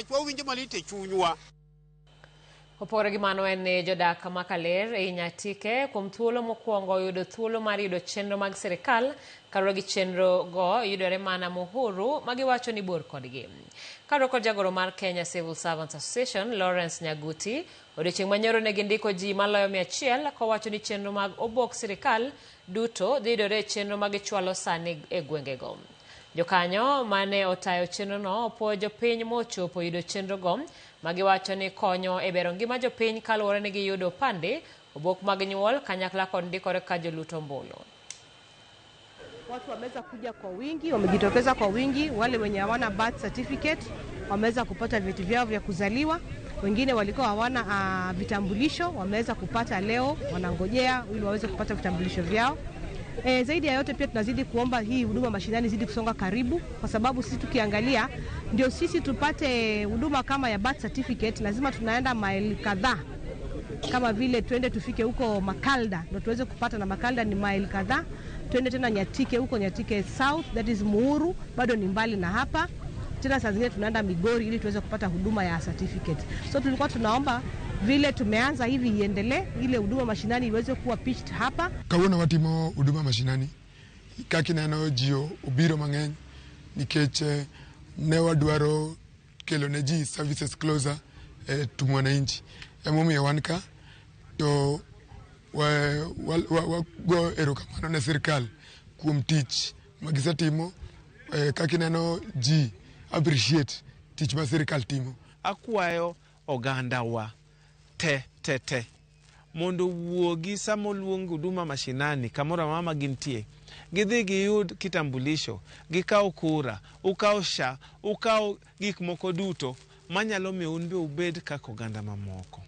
nikech wawinjo malit e chunywa. Opogore gi mano en ni jodak makaler e Nyatike kuom thuolo mokwongo yudo thuolo mar yudo chenro mag sirkal kaluwore gi chenro go yudore mana Muhuru ma giwacho ni bor kodgi. Kaluwore kod jagoro mar Kenya Civil Servants Association Lawrence Nyaguti, odiochieng' manyoro ne gindiko ji maloyo 100 kowacho ni chenro mag obok sirkal duto dhi yudore e chenro mag chwalo sani e gwengego. Jokanyo mane otayo chenro no opuoyo jopiny mochopo yudo chenro go magiwacho ni konyo e bero ngima jopiny kaluwore ni giyudo opande, obok mag nyuol kanyakla kod ndikore ka joluto ombulu. Watu wameweza kuja kwa wingi, wamejitokeza kwa wingi. Wale wenye hawana birth certificate wameweza kupata vyeti vyao vya kuzaliwa. Wengine walikuwa hawana vitambulisho, wameweza kupata leo, wanangojea ili waweze kupata vitambulisho vyao. Zaidi ya yote pia tunazidi kuomba hii huduma mashinani zidi kusonga karibu, kwa sababu sisi tukiangalia ndio sisi tupate huduma kama ya birth certificate lazima tunaenda maili kadhaa. Kama vile tuende tufike huko Makalda ndio tuweze kupata, na Makalda ni maili kadhaa. Tuende tena Nyatike, huko Nyatike South, that is Muhuru, bado ni mbali na hapa. Tena saa zingine tunaenda Migori ili tuweze kupata huduma ya certificate. So tulikuwa tunaomba vile tumeanza hivi iendelee, ile huduma mashinani iweze kuwa pitched hapa. Kawuono watimo huduma mashinani kaki neno jio obiro mang'eny nikech ne wadwaro kelo ne ji services closer to mwananchi. Emomiyo wan ka to go erokamano ne sirkal kuom tich magisetimo, kaki neno ji appreciate tich ma sirkal timo. Akwayo oganda wa te mondo wuogi samo luong huduma mashinani kamora mama gintie, gidhi giyud kitambulisho, gikaw kura, ukaw SHA, ukaw gik moko duto manyalo miyo unbe ubed kaka oganda mamoko.